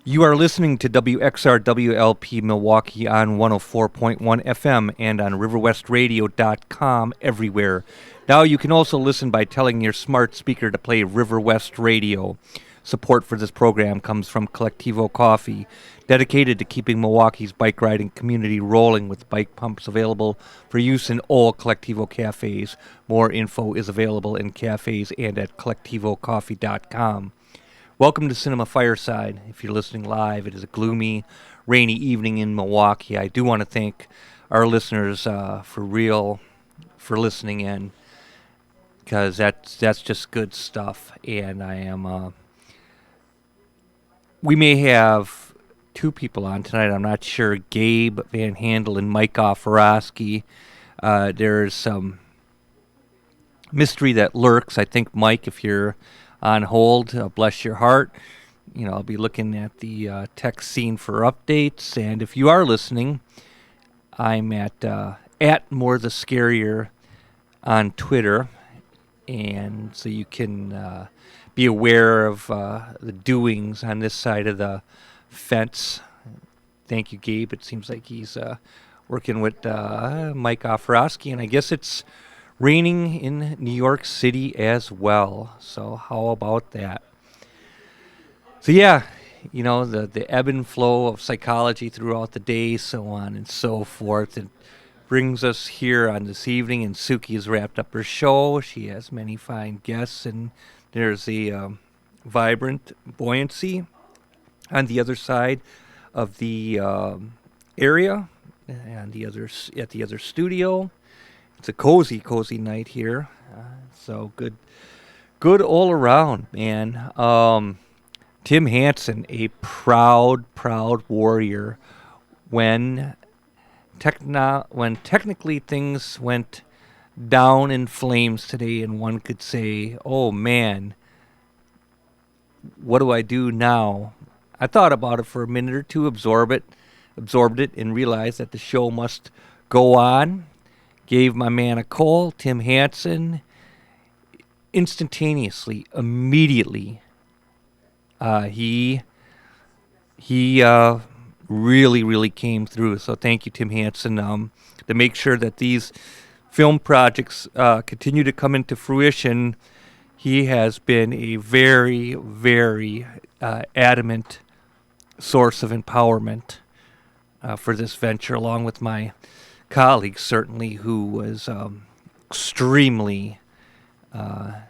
You are listening to WXRWLP Milwaukee on 104.1 FM and on riverwestradio.com everywhere. Now you can also listen by telling your smart speaker to play River West Radio. Support for this program comes from Collectivo Coffee, dedicated to keeping Milwaukee's bike riding community rolling with bike pumps available for use in all Collectivo cafes. More info is available in cafes and at collectivocoffee.com. Welcome to Cinema Fireside. If you're listening live, it is a gloomy, rainy evening in Milwaukee. I do want to thank our listeners for listening in, because that's just good stuff. And I am. We may have two people on tonight. I'm not sure. Gabe Van Handel and Mike Offerosky. There's some mystery that lurks. I think, Mike, if you're on hold, bless your heart. I'll be looking at the tech scene for updates. And if you are listening, I'm at More the Scarier on Twitter, and so you can be aware of the doings on this side of the fence. Thank you, Gabe. It seems like he's working with Mike Offerosky, and I guess it's raining in New York City as well. So how about that? So yeah, the ebb and flow of psychology throughout the day, so on and so forth. It brings us here on this evening, and Suki has wrapped up her show. She has many fine guests, and there's a vibrant buoyancy on the other side of the area, and at the other studio. It's a cozy night here. So good all around, man. Tim Hansen, a proud warrior. When technically things went down in flames today, and one could say, "Oh man, what do I do now?" I thought about it for a minute or two, absorbed it, and realized that the show must go on. Gave my man a call, Tim Hansen, instantaneously, immediately. He really came through. So thank you, Tim Hansen, to make sure that these film projects continue to come into fruition. He has been a very adamant source of empowerment for this venture, along with my colleague, certainly, who was extremely a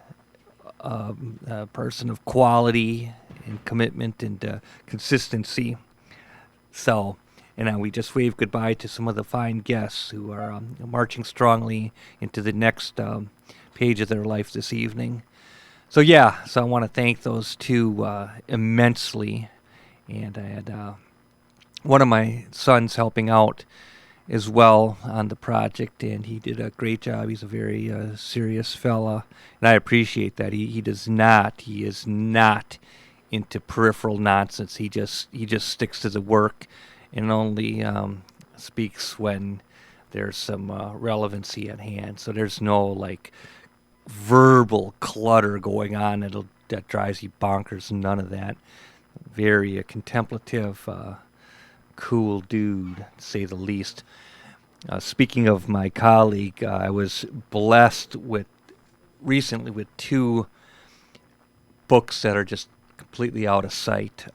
person of quality and commitment and consistency. So, and we just waved goodbye to some of the fine guests who are marching strongly into the next page of their life this evening. So yeah, so I want to thank those two immensely. And I had one of my sons helping out as well on the project, and he did a great job. He's a very serious fella, and I appreciate that. He is not into peripheral nonsense. He just sticks to the work and only speaks when there's some relevancy at hand. So there's no verbal clutter going on that drives you bonkers. None of that. Very contemplative, cool dude, to say the least. Speaking of my colleague, I was blessed recently with two books that are just completely out of sight.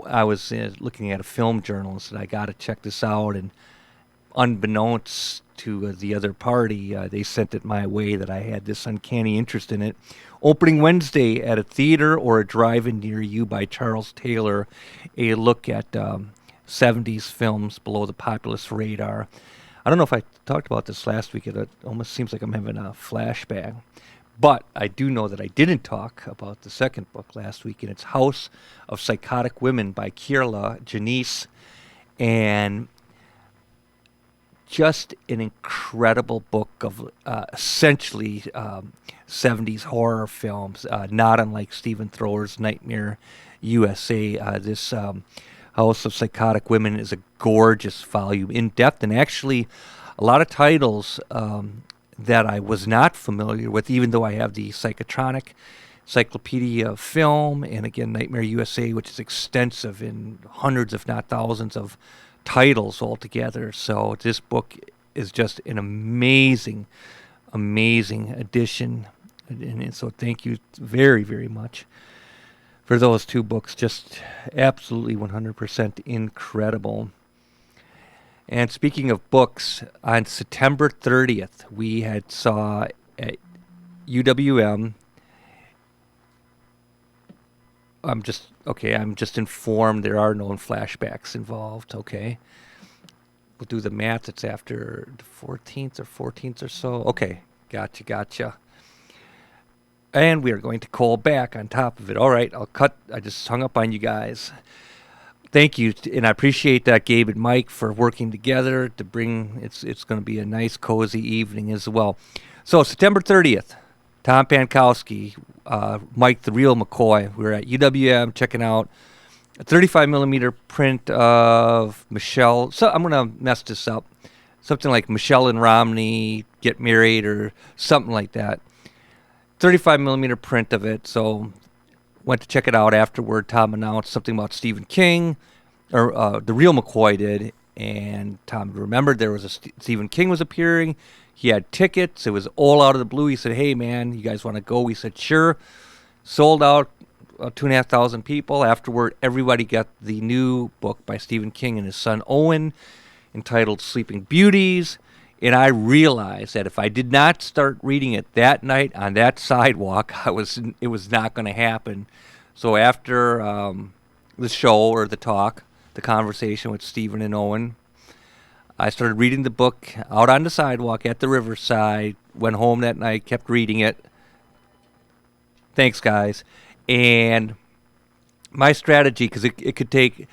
I was looking at a film journal and said, I got to check this out, and unbeknownst to the other party, they sent it my way that I had this uncanny interest in it. Opening Wednesday at a theater or a drive-in near you by Charles Taylor, a look at 70s films below the populist radar. I don't know if I talked about this last week. It almost seems like I'm having a flashback. But I do know that I didn't talk about the second book last week, and it's House of Psychotic Women by Kier-La Janisse. And just an incredible book of essentially 70s horror films, not unlike Stephen Thrower's Nightmare USA. This House of Psychotic Women is a gorgeous volume, in depth, and actually a lot of titles that I was not familiar with, even though I have the Psychotronic Encyclopedia of Film, and again, Nightmare USA, which is extensive in hundreds, if not thousands, of titles altogether. So this book is just an amazing, amazing addition. And so thank you very, very much for those two books. Just absolutely 100% incredible. And speaking of books, on September 30th, we had saw at UWM. I'm just informed there are no flashbacks involved. Okay. We'll do the math. It's after the 14th or 14th or so. Okay. Gotcha. And we are going to call back on top of it. All right. I'll cut. I just hung up on you guys. Thank you, and I appreciate that, Gabe and Mike, for working together to bring. It's going to be a nice, cozy evening as well. So September 30th, Tom Pankowski, Mike the Real McCoy. We were at UWM checking out a 35 millimeter print of Michelle. So I'm going to mess this up. Something like Michelle and Romney Get Married or something like that. 35 millimeter print of it. So went to check it out afterward. Tom announced something about Stephen King, or the Real McCoy did, and Tom remembered there was Stephen King was appearing. He had tickets. It was all out of the blue. He said, "Hey, man, you guys want to go?" We said, "Sure." Sold out, 2,500 people. Afterward, everybody got the new book by Stephen King and his son Owen, entitled Sleeping Beauties. And I realized that if I did not start reading it that night on that sidewalk, it was not going to happen. So after the show or the talk, the conversation with Stephen and Owen, I started reading the book out on the sidewalk at the riverside, went home that night, kept reading it. Thanks, guys. And my strategy, because it could take,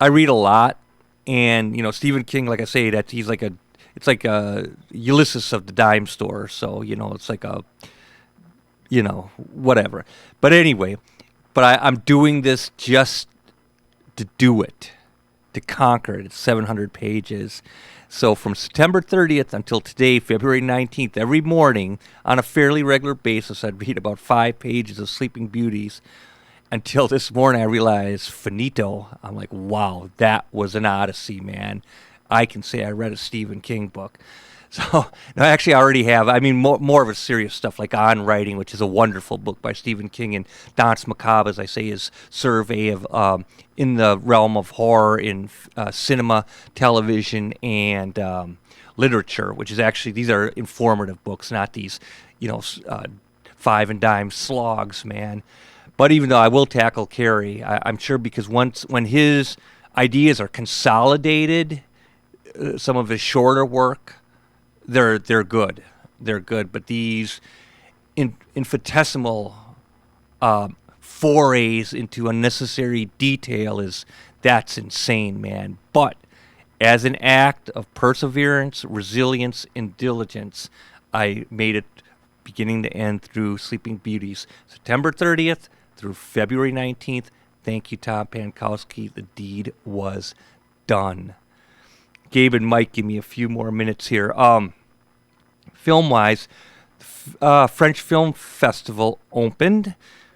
I read a lot, and, Stephen King, like I say, that he's like it's like a Ulysses of the dime store. So, it's like a, whatever. But anyway, I'm doing this just to do it, to conquer it. It's 700 pages. So from September 30th until today, February 19th, every morning on a fairly regular basis, I'd read about 5 pages of Sleeping Beauties. Until this morning, I realized, finito. I'm like, wow, that was an odyssey, man. I can say I read a Stephen King book. So, no, actually, I already have. I mean, more of a serious stuff, like On Writing, which is a wonderful book by Stephen King, and Danse Macabre, as I say, his survey of in the realm of horror in cinema, television, and literature, which is actually, these are informative books, not these, five and dime slogs, man. But even though I will tackle Carrie, I'm sure, because when his ideas are consolidated, some of his shorter work, they're good. They're good. But these infinitesimal forays into unnecessary detail that's insane, man. But as an act of perseverance, resilience, and diligence, I made it beginning to end through Sleeping Beauties. September 30th through February 19th. Thank you, Tom Pankowski. The deed was done. Gabe and Mike, give me a few more minutes here. Film-wise, French Film Festival opened.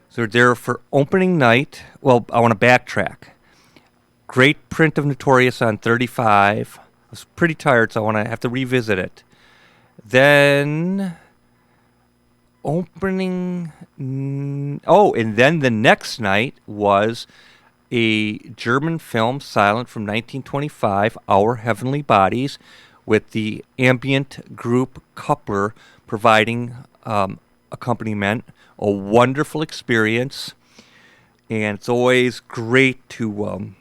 So they're there for opening night. Well, I want to backtrack. Great print of Notorious on 35. I was pretty tired, so I want to have to revisit it. Then opening. And then the next night was a German film, silent, from 1925, Our Heavenly Bodies, with the ambient group Coupler providing accompaniment. A wonderful experience, and it's always great to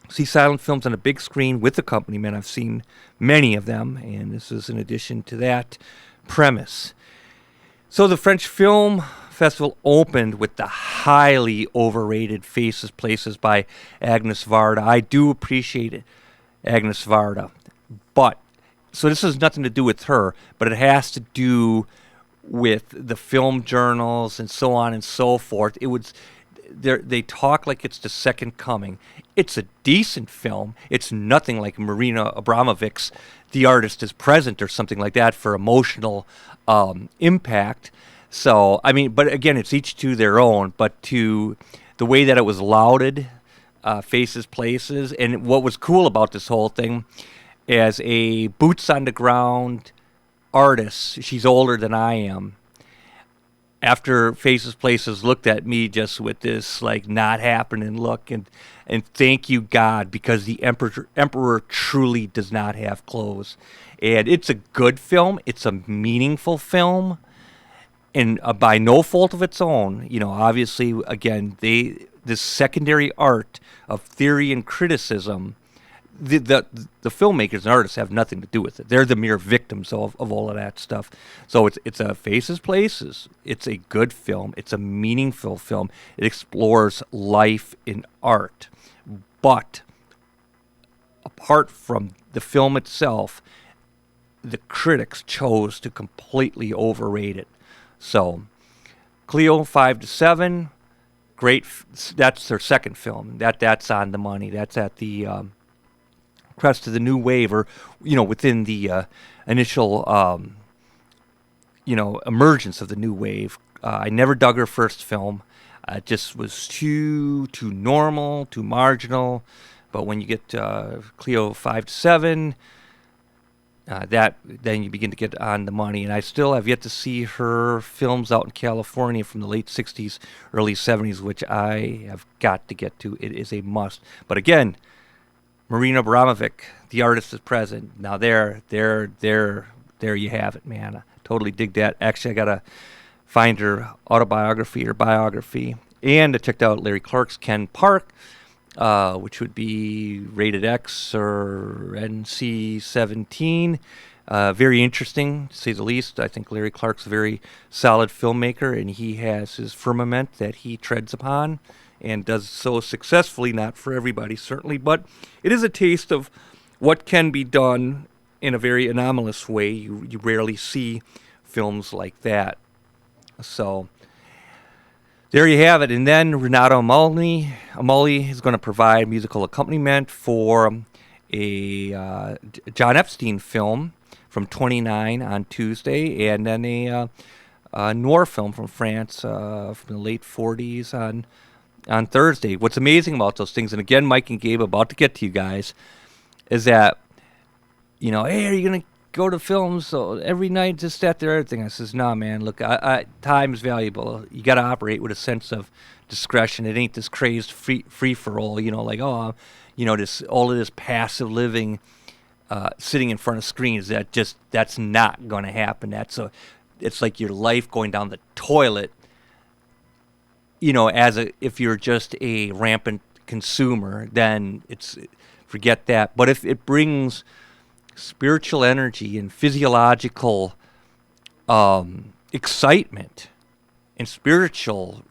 see silent films on a big screen with accompaniment. I've seen many of them, and this is in addition to that premise. So the French Film Festival opened with the highly overrated Faces, Places by Agnes Varda. I do appreciate it, Agnes Varda. But, so this has nothing to do with her, but it has to do with the film journals and so on and so forth. They talk like it's the second coming. It's a decent film. It's nothing like Marina Abramovic's The Artist is Present or something like that for emotional impact. So, I mean, but again, it's each to their own. But to the way that it was lauded, Faces, Places, and what was cool about this whole thing, as a boots on the ground artist, she's older than I am. After Faces, Places looked at me just with this like not happening look, and thank you God, because the emperor truly does not have clothes, and it's a good film. It's a meaningful film, and by no fault of its own. Obviously, again, this secondary art of theory and criticism. The filmmakers and artists have nothing to do with it. They're the mere victims of all of that stuff. So it's a Faces, Places. It's a good film. It's a meaningful film. It explores life in art. But apart from the film itself, the critics chose to completely overrate it. So Cleo 5 to 7, great. That's their second film. That's on the money. That's at the crest of the new wave, or within the initial emergence of the new wave. I never dug her first film. It just was too normal, too marginal. But when you get Cleo 5 to 7, then you begin to get on the money. And I still have yet to see her films out in California from the late 60s, early 70s, which I have got to get to. It is a must. But again, Marina Abramovic, the artist, is present. Now there you have it, man. I totally dig that. Actually, I gotta find her autobiography or biography. And I checked out Larry Clark's Ken Park, which would be rated X or NC-17. Very interesting, to say the least. I think Larry Clark's a very solid filmmaker, and he has his firmament that he treads upon, and does so successfully. Not for everybody, certainly, but it is a taste of what can be done in a very anomalous way. You rarely see films like that. So there you have it. And then Renato Amali is going to provide musical accompaniment for a John Epstein film from 29 on Tuesday, and then a noir film from France from the late 40s on Thursday. What's amazing about those things, and again, Mike and Gabe, about to get to you guys, is that, hey, are you going to go to films so every night, just that, there, everything? I says, nah, man, look, time is valuable. You got to operate with a sense of discretion. It ain't this crazed free-for-all, this all of this passive living, sitting in front of screens. That's not going to happen. It's like your life going down the toilet, if you're just a rampant consumer, then forget that. But if it brings spiritual energy and physiological excitement and spiritual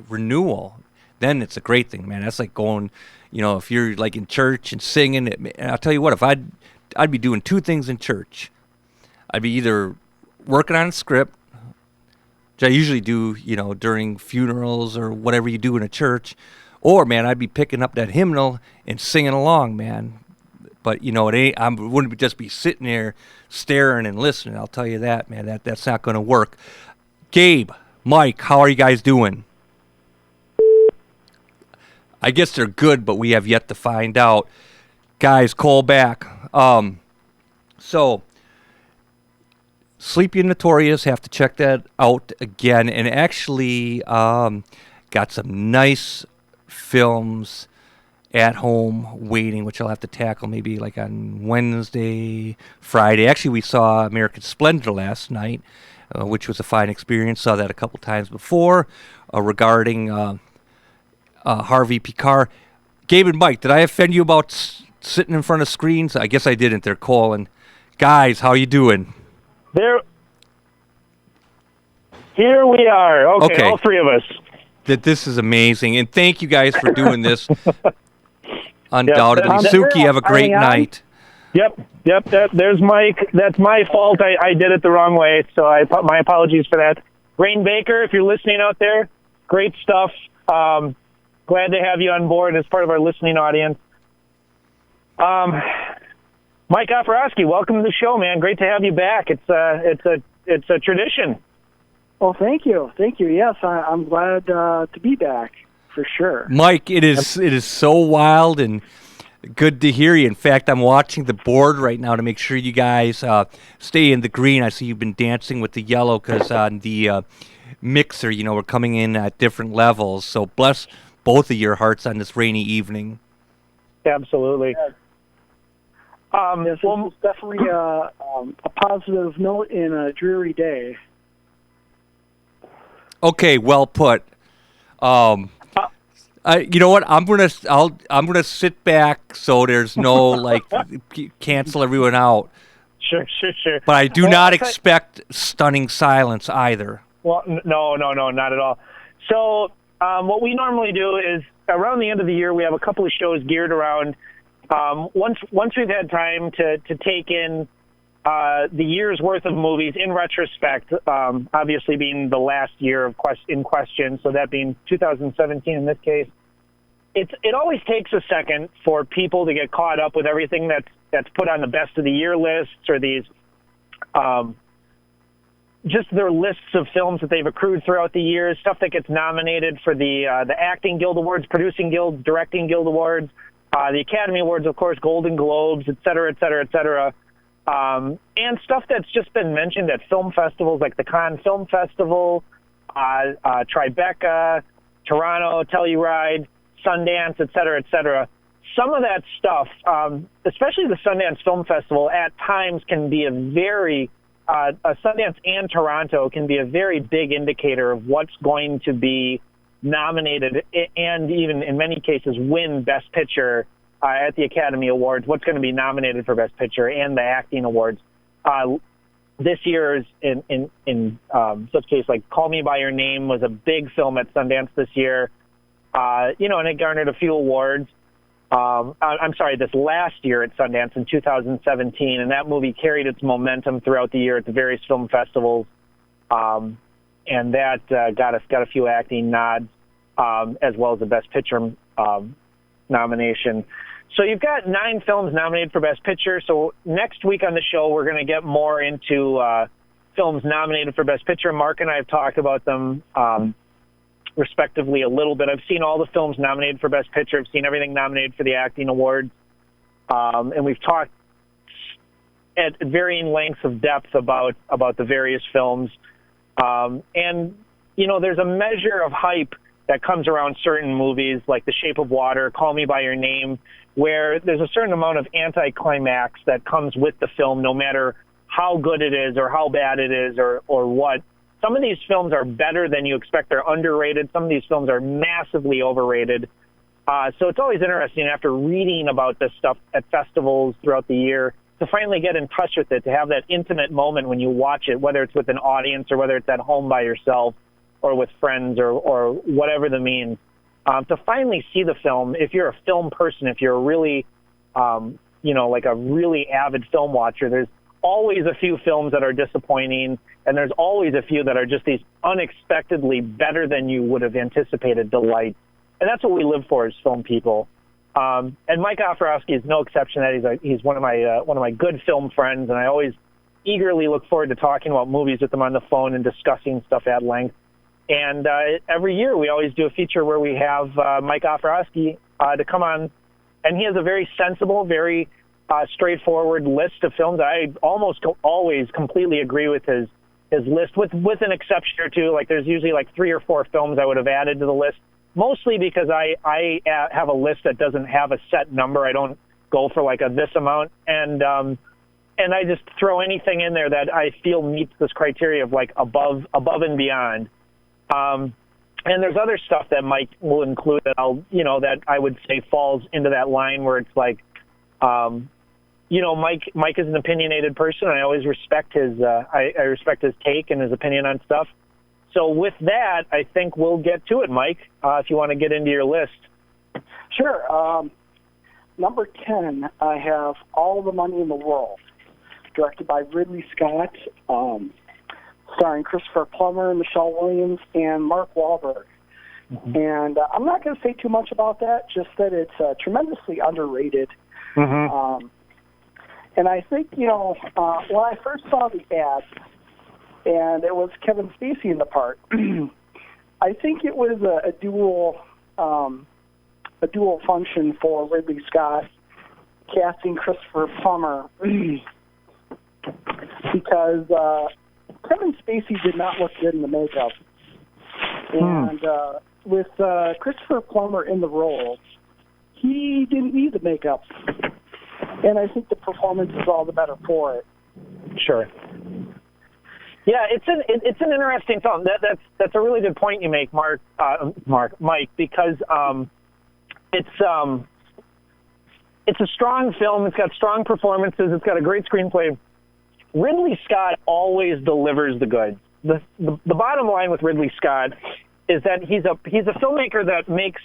renewal, then it's a great thing, man. That's like going, if you're like in church and singing. And I'll tell you what, if I'd be doing two things in church. I'd be either working on a script, which I usually do, during funerals or whatever you do in a church, or, man, I'd be picking up that hymnal and singing along, man. But, I wouldn't just be sitting there staring and listening. I'll tell you that, man. That's not going to work. Gabe, Mike, how are you guys doing? I guess they're good, but we have yet to find out. Guys, call back. So, Sleepy and Notorious, have to check that out again. And actually got some nice films at home waiting, which I'll have to tackle maybe like on Wednesday, Friday. Actually, we saw American Splendor last night, which was a fine experience. Saw that a couple times before, regarding Harvey Picard. Gabe and Mike, did I offend you about sitting in front of screens? I guess I didn't. They're calling. Guys, how you doing? Here we are. Okay, all three of us. This is amazing, and thank you guys for doing this. Undoubtedly. Suki, have a great night. Yep. There's Mike. That's my fault. I did it the wrong way, so my apologies for that. Rain Baker, if you're listening out there, great stuff. Glad to have you on board as part of our listening audience. Mike Offerosky, welcome to the show, man. Great to have you back. It's a tradition. Well, thank you. Yes, I'm glad to be back, for sure. Mike, it is so wild and good to hear you. In fact, I'm watching the board right now to make sure you guys stay in the green. I see you've been dancing with the yellow because on the mixer, we're coming in at different levels. So bless both of your hearts on this rainy evening. Absolutely. Yes. This is definitely a positive note in a dreary day. Okay, well put. You know what? I'm gonna sit back so there's no cancel everyone out. Sure. But I do not expect stunning silence either. Well, no, not at all. So what we normally do is around the end of the year, we have a couple of shows geared around. Once we've had time to take in the year's worth of movies in retrospect, obviously being the last year in question, so that being 2017 in this case, it always takes a second for people to get caught up with everything that's put on the best of the year lists or these just their lists of films that they've accrued throughout the years, stuff that gets nominated for the Acting Guild Awards, Producing Guild, Directing Guild Awards, the Academy Awards, of course, Golden Globes, et cetera, et cetera, et cetera. And stuff that's just been mentioned at film festivals like the Cannes Film Festival, Tribeca, Toronto, Telluride, Sundance, et cetera, et cetera. Some of that stuff, especially the Sundance Film Festival, at times can be a very Sundance and Toronto can be a very big indicator of what's going to be nominated and even in many cases win Best Picture at the Academy Awards, what's going to be nominated for Best Picture and the Acting Awards. This year's in such case like Call Me By Your Name was a big film at Sundance this year, and it garnered a few awards. I'm sorry, this last year at Sundance in 2017, and that movie carried its momentum throughout the year at the various film festivals, and that got a few acting nods, as well as the Best Picture nomination. So you've got 9 films nominated for Best Picture. So next week on the show, we're going to get more into films nominated for Best Picture. Mark and I have talked about them respectively a little bit. I've seen all the films nominated for Best Picture. I've seen everything nominated for the Acting Awards. And we've talked at varying lengths of depth about the various films. And, there's a measure of hype that comes around certain movies like The Shape of Water, Call Me By Your Name, where there's a certain amount of anticlimax that comes with the film, no matter how good it is or how bad it is or what. Some of these films are better than you expect. They're underrated. Some of these films are massively overrated. So it's always interesting after reading about this stuff at festivals throughout the year to finally get in touch with it, to have that intimate moment when you watch it, whether it's with an audience or whether it's at home by yourself or with friends or whatever the means. To finally see the film, if you're a film person, if you're a really, like a really avid film watcher, there's always a few films that are disappointing, and there's always a few that are just these unexpectedly better than you would have anticipated delight. And that's what we live for as film people. And Mike Offerosky is no exception to that. He's one of my good film friends, and I always eagerly look forward to talking about movies with him on the phone and discussing stuff at length. And every year we always do a feature where we have Mike Offerosky to come on, and he has a very sensible, very straightforward list of films. I almost always completely agree with his list, with an exception or two. Like there's usually like 3 or 4 films I would have added to the list, mostly because I have a list that doesn't have a set number. I don't go for like this amount, and I just throw anything in there that I feel meets this criteria of like above and beyond. And there's other stuff that Mike will include that that I would say falls into that line where it's like, Mike is an opinionated person. I always respect his, I respect his take and his opinion on stuff. So with that, I think we'll get to it, Mike, if you want to get into your list. Sure. Number 10, I have All the Money in the World, directed by Ridley Scott, starring Christopher Plummer, Michelle Williams, and Mark Wahlberg. Mm-hmm. And I'm not going to say too much about that, just that it's tremendously underrated. Mm-hmm. And I think, when I first saw the ad and it was Kevin Spacey in the part. I think it was a dual function for Ridley Scott casting Christopher Plummer because Kevin Spacey did not look good in the makeup, and with Christopher Plummer in the role, he didn't need the makeup, and I think the performance is all the better for it. Sure. Yeah, it's an interesting film. That's a really good point you make, Mike, because it's a strong film. It's got strong performances. It's got a great screenplay. Ridley Scott always delivers the goods. The bottom line with Ridley Scott is that he's a filmmaker that makes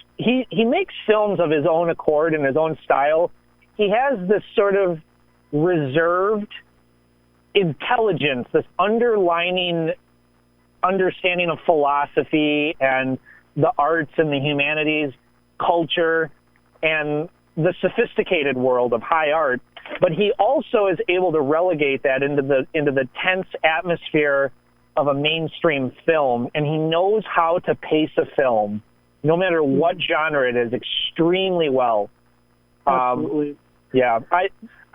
films of his own accord and his own style. He has this sort of reserved intelligence, this underlining understanding of philosophy and the arts and the humanities, culture, and the sophisticated world of high art. But he also is able to relegate that into the tense atmosphere of a mainstream film, and he knows how to pace a film, no matter what genre it is, extremely well. Absolutely. Yeah,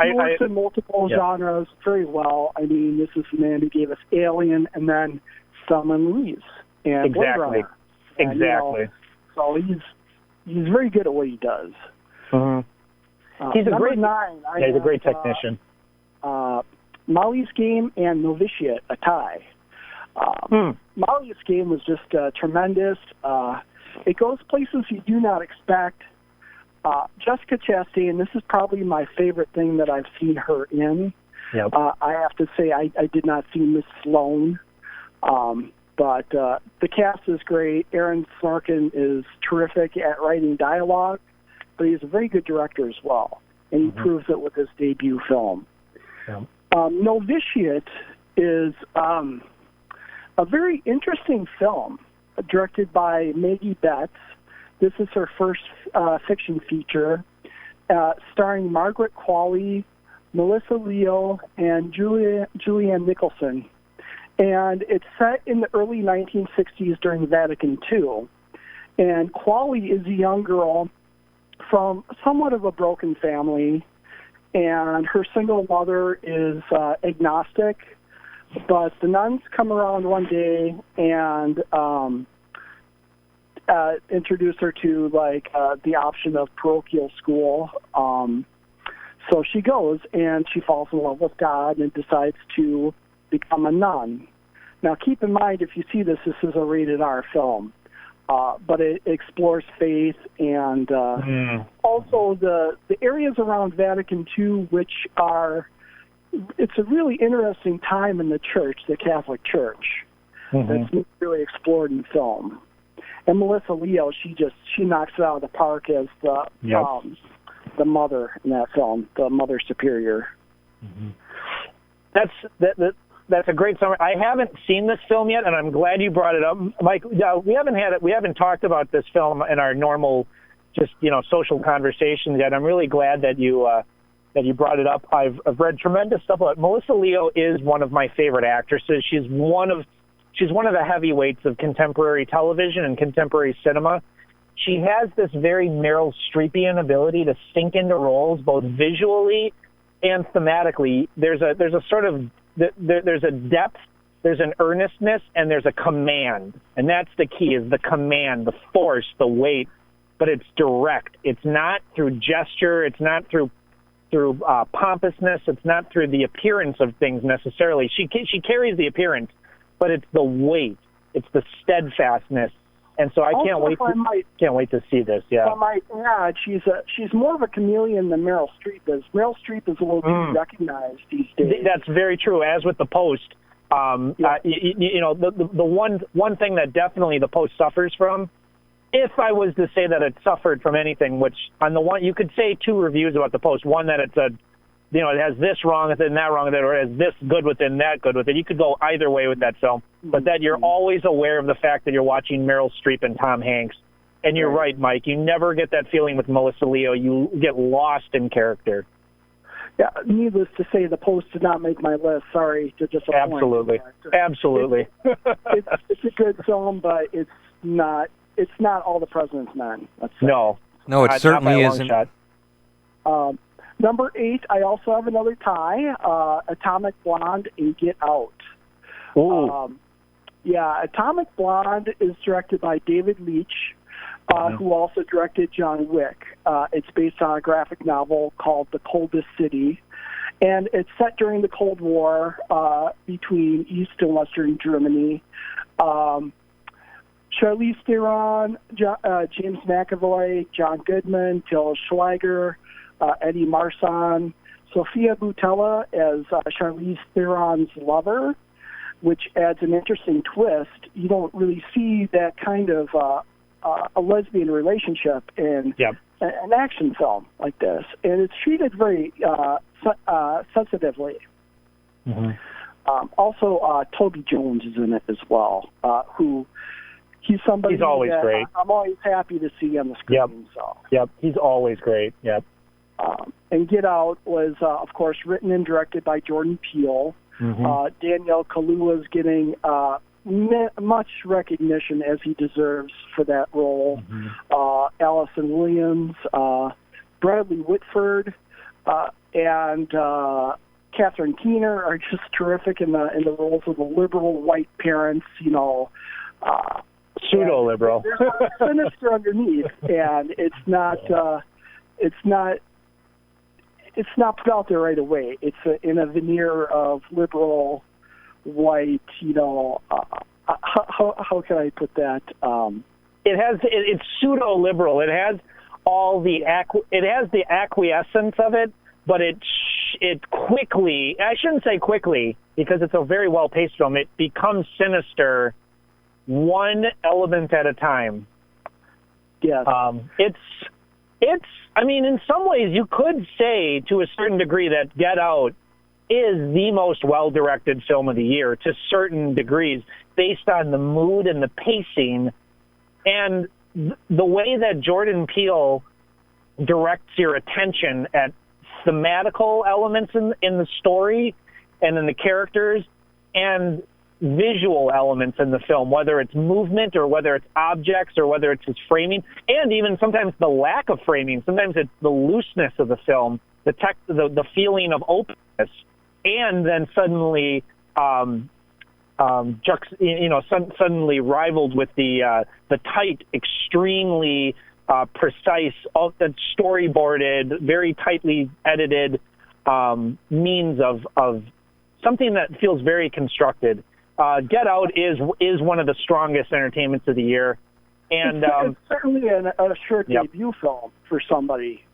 he works in multiple genres very well. I mean, this is the man who gave us Alien and then Thelma and Louise and Blade Runner. And, exactly. So he's very good at what he does. Mm-hmm. He's a great he's a great technician. Molly's Game and Novitiate, a tie. Molly's Game was just tremendous. It goes places you do not expect. Jessica Chastain, this is probably my favorite thing that I've seen her in. Yep. I have to say I did not see Miss Sloane, but the cast is great. Aaron Sorkin is terrific at writing dialogue, but he's a very good director as well, and he proves it with his debut film. Yeah. Novitiate is a very interesting film directed by Maggie Betts. This is her first fiction feature, starring Margaret Qualley, Melissa Leo, and Julianne Nicholson. And it's set in the early 1960s during Vatican II. And Qualley is a young girl from somewhat of a broken family, and her single mother is agnostic. But the nuns come around one day and introduce her to the option of parochial school. So she goes and she falls in love with God and decides to become a nun. Now keep in mind, if you see this is a rated R film, but it explores faith and also the areas around Vatican II, which are, it's a really interesting time in the church, the Catholic Church. That's really explored in film. And Melissa Leo, she knocks it out of the park as the mother in that film, the Mother Superior. That's a great summary. I haven't seen this film yet, and I'm glad you brought it up, Mike. We haven't talked about this film in our normal, social conversations yet. I'm really glad that you brought it up. I've read tremendous stuff about it. Melissa Leo is one of my favorite actresses. She's one of the heavyweights of contemporary television and contemporary cinema. She has this very Meryl Streepian ability to sink into roles, both visually and thematically. There's a depth, there's an earnestness, and there's a command. And that's the key, is the command, the force, the weight. But it's direct. It's not through gesture. It's not through pompousness. It's not through the appearance of things necessarily. She carries the appearance, but it's the weight, it's the steadfastness, and so I can't wait to see this. Yeah, I might add, she's more of a chameleon than Meryl Streep is. Meryl Streep is a little too recognized these days. That's very true. As with The Post, the one thing that definitely The Post suffers from, if I was to say that it suffered from anything, which on the one you could say two reviews about The Post, one that it's it has this wrong with it and that wrong with it, or it has this good with it and that good with it. You could go either way with that film, but that you're always aware of the fact that you're watching Meryl Streep and Tom Hanks. And you're right, Mike. You never get that feeling with Melissa Leo. You get lost in character. Yeah, needless to say, The Post did not make my list. Sorry to disappoint. Absolutely. It's a good film, but it's not All the President's Men. Let's say. No, No, it not certainly by a long isn't. shot. Number 8, I also have another tie, Atomic Blonde and Get Out. Ooh. Atomic Blonde is directed by David Leitch, who also directed John Wick. It's based on a graphic novel called The Coldest City, and it's set during the Cold War between East and Western Germany. Charlize Theron, James McAvoy, John Goodman, Till Schweiger, Eddie Marsan, Sophia Boutella as Charlize Theron's lover, which adds an interesting twist. You don't really see that kind of a lesbian relationship in an action film like this, and it's treated very sensitively. Mm-hmm. Also, Toby Jones is in it as well, who he's somebody he's always that great. I'm always happy to see on the screen. He's always great. Yep. And Get Out was, of course, written and directed by Jordan Peele. Mm-hmm. Daniel Kaluuya is getting much recognition as he deserves for that role. Mm-hmm. Allison Williams, Bradley Whitford, and Catherine Keener are just terrific in the roles of the liberal white parents. Pseudo-liberal. There's sinister underneath, and it's not put out there right away. It's in a veneer of liberal, white. How can I put that? It's pseudo-liberal. It has all the acquiescence of it, but it quickly. I shouldn't say quickly because it's a very well-paced film. It becomes sinister, one element at a time. Yes. It's. I mean, in some ways, you could say to a certain degree that Get Out is the most well-directed film of the year to certain degrees based on the mood and the pacing and the way that Jordan Peele directs your attention at thematical elements in the story and in the characters and visual elements in the film, whether it's movement or whether it's objects or whether it's its framing, and even sometimes the lack of framing. Sometimes it's the looseness of the film, the feeling of openness, and then suddenly suddenly rivaled with the tight, extremely precise, storyboarded, very tightly edited means of something that feels very constructed. Get Out is one of the strongest entertainments of the year, and it's certainly a short debut film for somebody,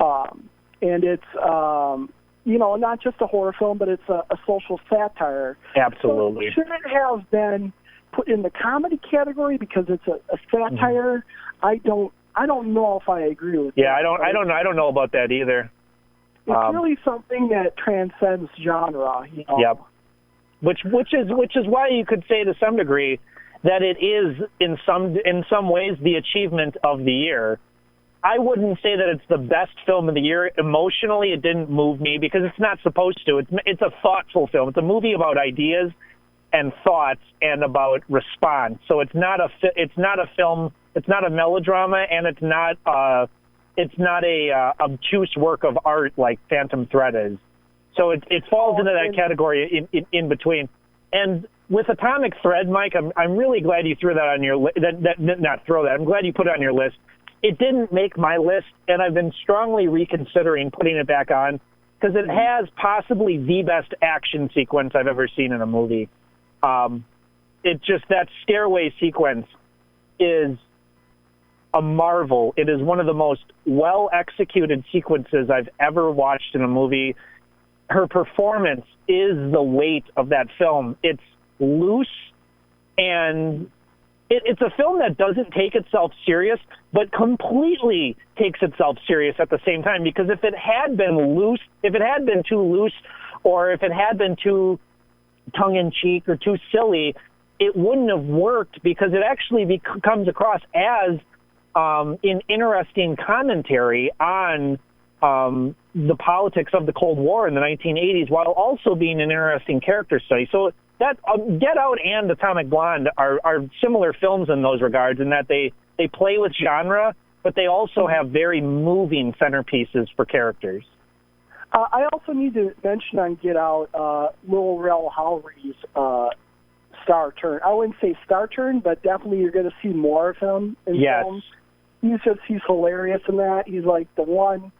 and it's not just a horror film, but it's a social satire. Absolutely. So should it have been put in the comedy category because it's a satire? Mm-hmm. I don't know if I agree with that. Yeah, I don't know about that either. It's really something that transcends genre. Yep. Which is why you could say to some degree that it is in some ways the achievement of the year. I wouldn't say that it's the best film of the year. Emotionally, it didn't move me because it's not supposed to. It's a thoughtful film. It's a movie about ideas and thoughts and about response. So it's not a film. It's not a melodrama, and it's not a obtuse work of art like Phantom Thread is. So it falls into that category in between. And with Atomic Thread, Mike, I'm really glad you threw that on your list. I'm glad you put it on your list. It didn't make my list, and I've been strongly reconsidering putting it back on because it has possibly the best action sequence I've ever seen in a movie. That stairway sequence is a marvel. It is one of the most well-executed sequences I've ever watched in a movie. Her performance is the weight of that film. It's loose, and it's a film that doesn't take itself serious, but completely takes itself serious at the same time. Because if it had been too loose, or if it had been too tongue-in-cheek or too silly, it wouldn't have worked because it actually comes across as an interesting commentary on the politics of the Cold War in the 1980s, while also being an interesting character study. So that Get Out and Atomic Blonde are similar films in those regards, in that they play with genre, but they also have very moving centerpieces for characters. I also need to mention on Get Out, Lil Rel Howery's star turn. I wouldn't say star turn, but definitely you're going to see more of him in films. He's hilarious in that. He's like the one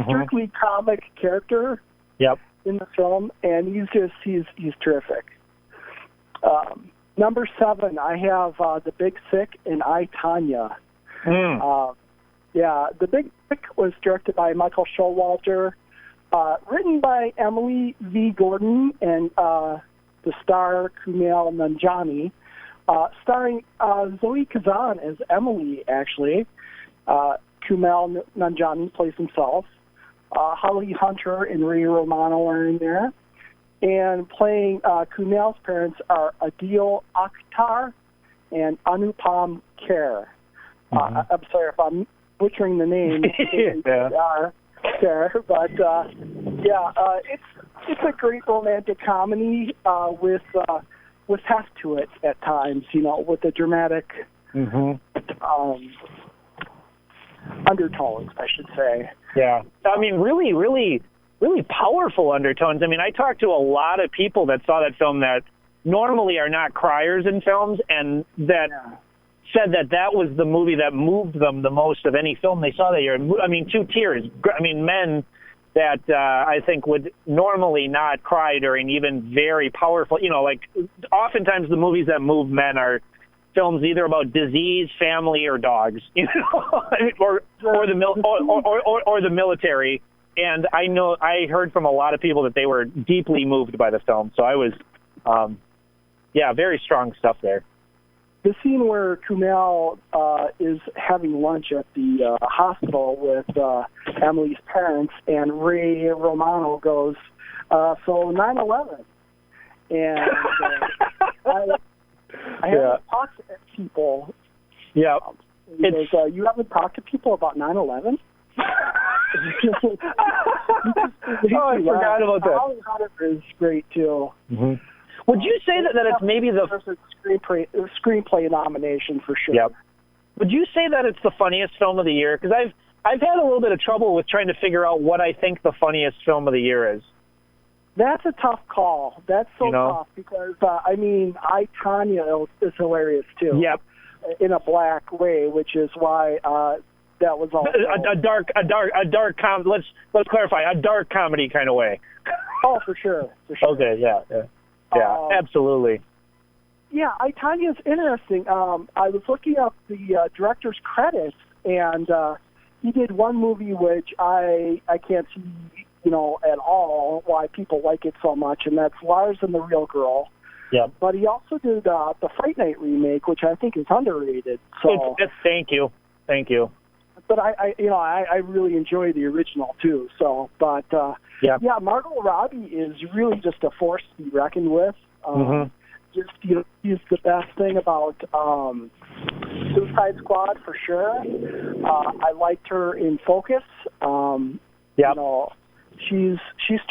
strictly comic character in the film, and he's terrific. Number 7, I have The Big Sick and I, Tonya. The Big Sick was directed by Michael Showalter, written by Emily V. Gordon and the star Kumail Nanjiani, starring Zoe Kazan as Emily, actually. Kumail Nanjiani plays himself. Holly Hunter and Ray Romano are in there. And playing Kumail's parents are Adil Akhtar and Anupam Kher. I'm sorry if I'm butchering the name. But it's a great romantic comedy with heft to it at times, with the dramatic undertones, I should say. Yeah, I mean, really, really, really powerful undertones. I mean, I talked to a lot of people that saw that film that normally are not criers in films, and that said that was the movie that moved them the most of any film they saw that year. I mean, 2 tears. I mean, men that I think would normally not cry during even very powerful, like oftentimes the movies that move men are films either about disease, family, or dogs, or the military. And I heard from a lot of people that they were deeply moved by the film. So I was, very strong stuff there. The scene where Kumail is having lunch at the hospital with Emily's parents, and Ray Romano goes, so 9/11. And I haven't talked to people. Yeah. Goes, you haven't talked to people about 9/11? I forgot about that. Holly Hunter is great, too. Would you say that it's maybe the screenplay nomination for sure? Yep. Would you say that it's the funniest film of the year? Because I've had a little bit of trouble with trying to figure out what I think the funniest film of the year is. That's a tough call. That's so tough because I Tonya is hilarious too. Yep. In a black way, which is why that was all a dark let's clarify, a dark comedy kind of way. Oh, for sure. Okay, yeah, absolutely. Yeah, I, Tanya's interesting. I was looking up the director's credits, and he did one movie which I can't see, at all why people like it so much, and that's Lars and the Real Girl. Yeah. But he also did the Fright Night remake, which I think is underrated. So thank you. But I really enjoy the original too. So, but Margot Robbie is really just a force to be reckoned with. He's the best thing about Suicide Squad for sure. I liked her in Focus. She's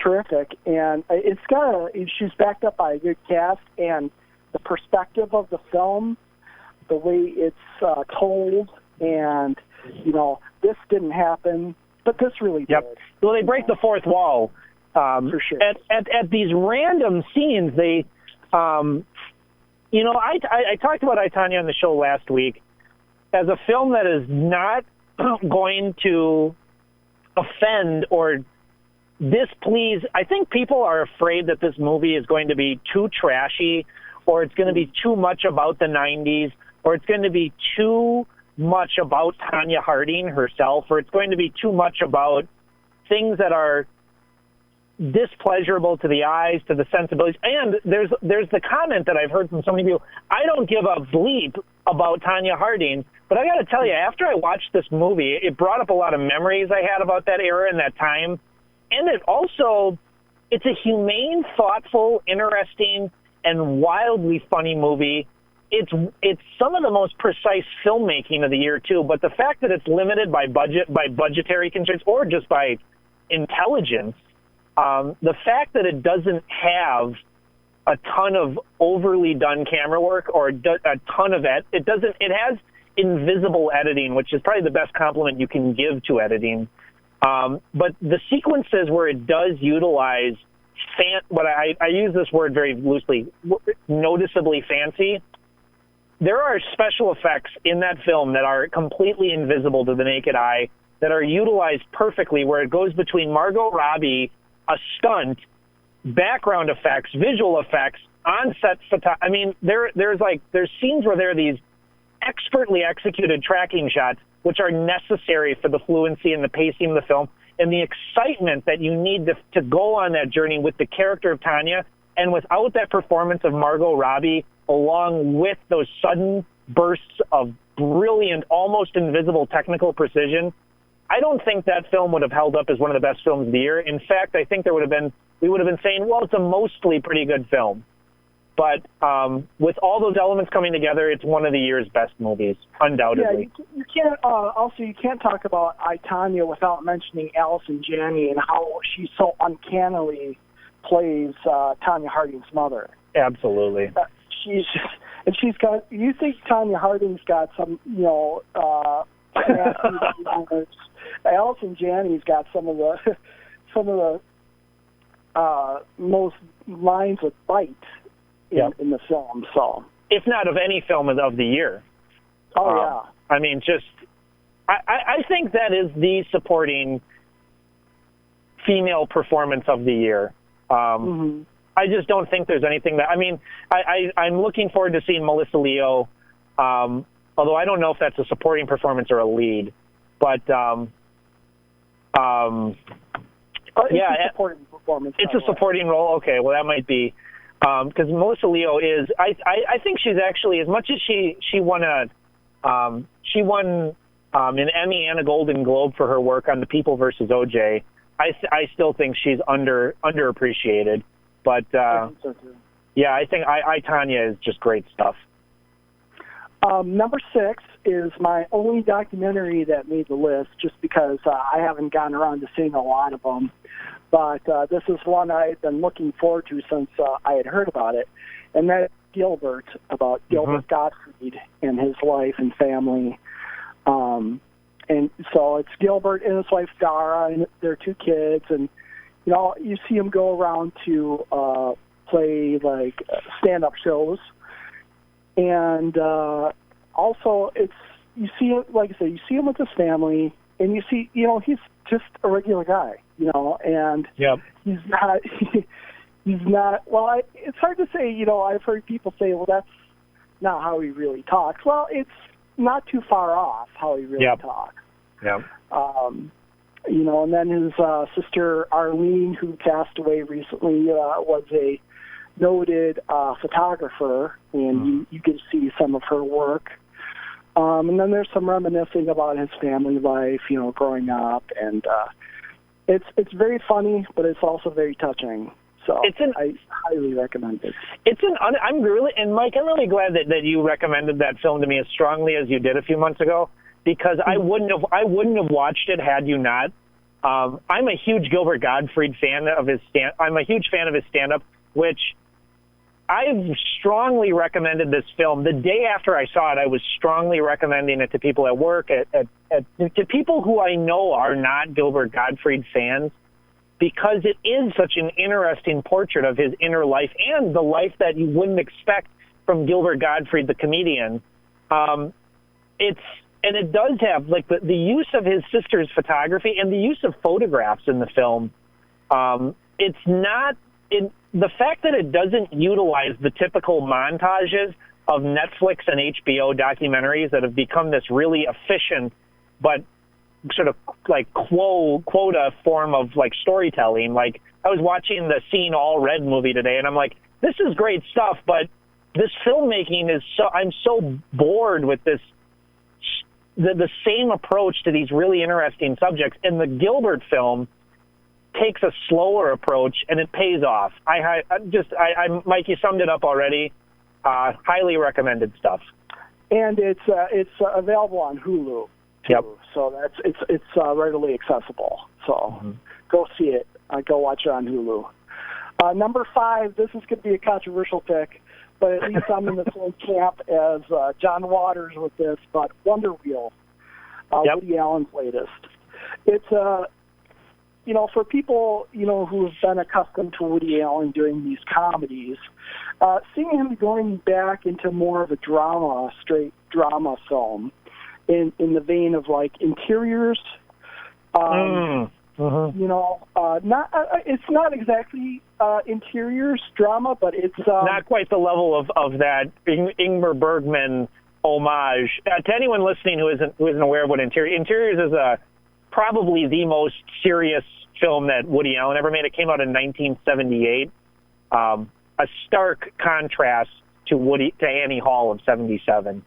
terrific, and she's backed up by a good cast, and the perspective of the film, the way it's told, and this didn't happen, but this really did. Well, they break the fourth wall for sure. At these random scenes. They, I talked about I, Tonya on the show last week as a film that is not going to offend or displease. I think people are afraid that this movie is going to be too trashy, or it's going to be too much about the 90s, or it's going to be too much about Tonya Harding herself, or it's going to be too much about things that are displeasurable to the eyes, to the sensibilities. And there's the comment that I've heard from so many people, I don't give a bleep about Tonya Harding, but I got to tell you, after I watched this movie, it brought up a lot of memories I had about that era and that time. And it's a humane, thoughtful, interesting, and wildly funny movie. It's some of the most precise filmmaking of the year too. But the fact that it's limited by budgetary constraints, or just by intelligence. The fact that it doesn't have a ton of overly done camera work or a ton of it has invisible editing, which is probably the best compliment you can give to editing. But the sequences where it does utilize I use this word very loosely, noticeably fancy. There are special effects in that film that are completely invisible to the naked eye that are utilized perfectly, where it goes between Margot Robbie, a stunt, background effects, visual effects, on-set photography. I mean, there's scenes where there are these expertly executed tracking shots which are necessary for the fluency and the pacing of the film and the excitement that you need to go on that journey with the character of Tanya. And without that performance of Margot Robbie, along with those sudden bursts of brilliant, almost invisible technical precision, I don't think that film would have held up as one of the best films of the year. In fact, I think we would have been saying, well, it's a mostly pretty good film. But with all those elements coming together, it's one of the year's best movies, undoubtedly. Yeah, you can't. Also, you can't talk about I, Tonya without mentioning Allison Janney and how she so uncannily plays Tonya Harding's mother. Absolutely. She's got. You think Tonya Harding's got some, Allison Janney's got some of the most lines with bite in the film. So, if not of any film of the year. Oh yeah. I mean, I think that is the supporting female performance of the year. I just don't think there's anything that. I mean, I'm looking forward to seeing Melissa Leo. Although I don't know if that's a supporting performance or a lead, but it's a supporting performance. It's a supporting role. Okay, well that might be because Melissa Leo is. I think she's actually, as much as she won an Emmy and a Golden Globe for her work on The People versus O.J. I still think she's underappreciated. But yeah, I think I Tonya is just great stuff. Number 6 is my only documentary that made the list, just because I haven't gotten around to seeing a lot of them. But this is one I've been looking forward to since I had heard about it, and that's Gilbert, about Gilbert Gottfried and his life and family. And so it's Gilbert and his wife Dara and their 2 kids, and you see him go around to play like stand-up shows. And also, you see it, like I say, you see him with his family, and you see, he's just a regular guy, and he's not. Well, it's hard to say. I've heard people say, well, that's not how he really talks. Well, it's not too far off how he really talks. Yeah. And then his sister Arlene, who passed away recently, was a noted photographer, and you get to see some of her work. And then there's some reminiscing about his family life, growing up, and it's very funny, but it's also very touching. So I highly recommend it. I'm Mike, I'm really glad that you recommended that film to me as strongly as you did a few months ago, because I wouldn't have watched it had you not. I'm a huge Gilbert Gottfried fan of his I'm a huge fan of his stand-up, which I've strongly recommended this film. The day after I saw it, I was strongly recommending it to people at work, to people who I know are not Gilbert Gottfried fans, because it is such an interesting portrait of his inner life and the life that you wouldn't expect from Gilbert Gottfried, the comedian. It does have like the use of his sister's photography and the use of photographs in the film. The fact that it doesn't utilize the typical montages of Netflix and HBO documentaries that have become this really efficient but sort of like quota form of like storytelling. Like, I was watching the Seeing All Red movie today, and I'm like, this is great stuff, but this filmmaking is I'm so bored with this, the same approach to these really interesting subjects. And the Gilbert film takes a slower approach, and it pays off. Mike, you summed it up already. Highly recommended stuff. And it's available on Hulu too. Yep. So it's readily accessible. So go see it. Go watch it on Hulu. Number 5, this is going to be a controversial pick, but at least I'm in the same camp as John Waters with this, but Wonder Wheel, Woody Allen's latest. It's, for people, who have been accustomed to Woody Allen doing these comedies, seeing him going back into more of a straight drama film in the vein of, like, Interiors, it's not exactly Interiors drama, but it's not quite the level of that Ingmar Bergman homage. To anyone listening who isn't aware of what Interiors is, probably the most serious film that Woody Allen ever made. It came out in 1978. A stark contrast to Annie Hall of '77.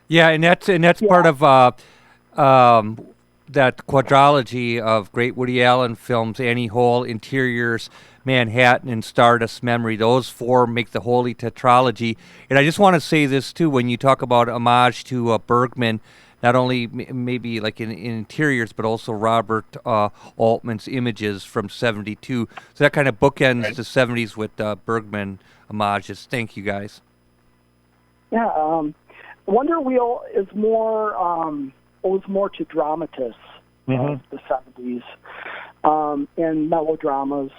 Yeah, and that's part of that quadrilogy of great Woody Allen films: Annie Hall, Interiors, Manhattan, and Stardust Memory. Those 4 make the holy tetralogy. And I just want to say this too: when you talk about homage to Bergman, not only maybe like in Interiors, but also Robert Altman's Images from '72. So that kind of bookends the '70s with Bergman homages. Thank you, guys. Yeah, Wonder Wheel is more owes more to dramatists of the '70s and melodramas,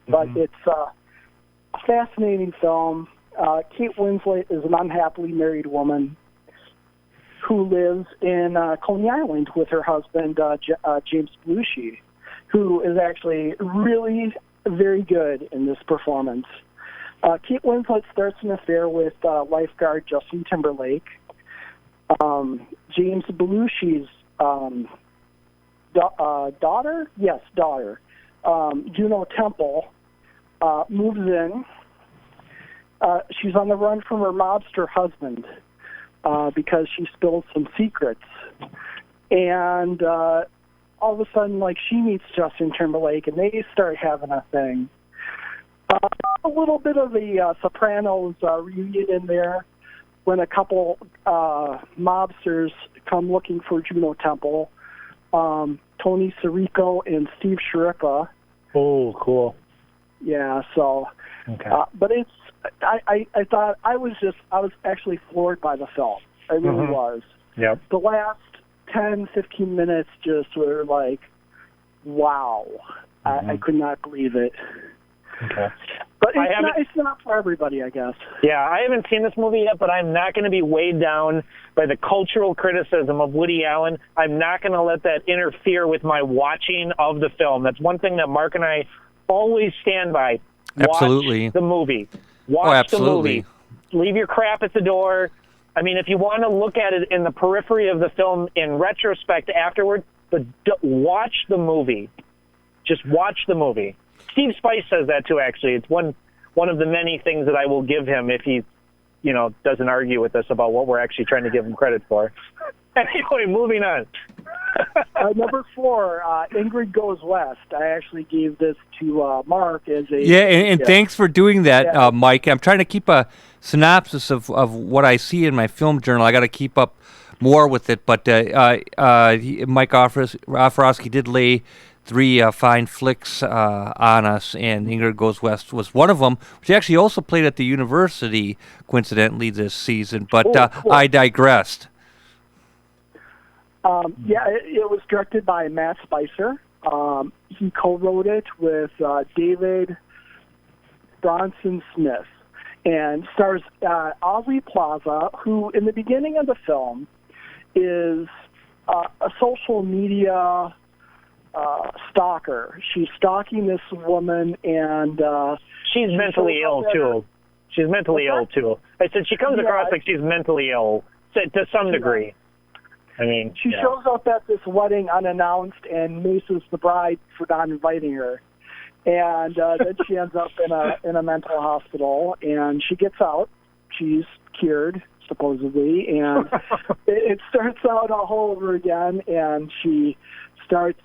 but it's a fascinating film. Kate Winslet is an unhappily married woman who lives in Coney Island with her husband, James Belushi, who is actually really very good in this performance. Kate Winslet starts an affair with lifeguard Justin Timberlake. James Belushi's daughter, Juno Temple, moves in. She's on the run from her mobster husband because she spilled some secrets. And all of a sudden, like, she meets Justin Timberlake, and they start having a thing. A little bit of the Sopranos reunion in there when a couple mobsters come looking for Juno Temple, Tony Sirico and Steve Sciarippa. Oh, cool. Yeah, so, okay. But it's, I thought, I was actually floored by the film. I really was. Yep. The last 10, 15 minutes just were like, wow. I could not believe it. Okay. But it's not for everybody, I guess. Yeah, I haven't seen this movie yet, but I'm not going to be weighed down by the cultural criticism of Woody Allen. I'm not going to let that interfere with my watching of the film. That's one thing that Mark and I always stand by. Absolutely. Watch the movie. Watch the movie. Leave your crap at the door. I mean, if you want to look at it in the periphery of the film in retrospect afterward, but watch the movie. Just watch the movie. Steve Spice says that too, actually. It's one of the many things that I will give him if he, doesn't argue with us about what we're actually trying to give him credit for. Anyway, moving on. Number 4, Ingrid Goes West. I actually gave this to Mark as a... Yeah, and thanks for doing that, Mike. I'm trying to keep a synopsis of what I see in my film journal. I got to keep up more with it, but Mike Offerosky did lay 3 fine flicks on us, and Ingrid Goes West was one of them, which actually also played at the university, coincidentally, this season. But cool. I digressed. It was directed by Matt Spicer. He co-wrote it with David Bronson Smith, and stars Aubrey Plaza, who in the beginning of the film is a social media stalker. She's stalking this woman, and she's mentally ill too. She's mentally ill too. I said she comes across like she's mentally ill to some degree. I mean, she shows up at this wedding unannounced and maces the bride for not inviting her, and then she ends up in a mental hospital, and she gets out. She's cured supposedly, and it starts out all over again, and she starts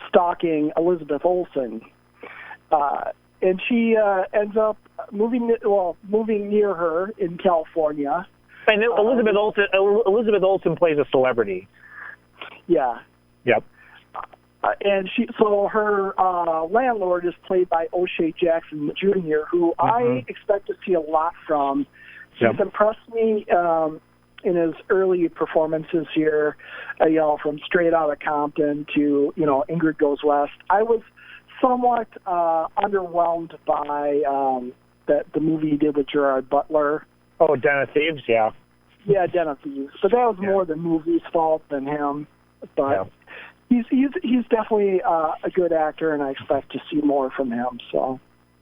stalking Elizabeth Olsen, and she ends up moving near her in California, And Elizabeth Olsen plays a celebrity. Yeah. Yep. And her landlord is played by O'Shea Jackson Jr., who I expect to see a lot from. He's impressed me in his early performances here, from Straight Outta Compton to, Ingrid Goes West. I was somewhat underwhelmed by the movie he did with Gerard Butler. Oh, Den of Thieves, yeah. Yeah, Den of Thieves. But that was more the movie's fault than him. But he's definitely a good actor, and I expect to see more from him. So,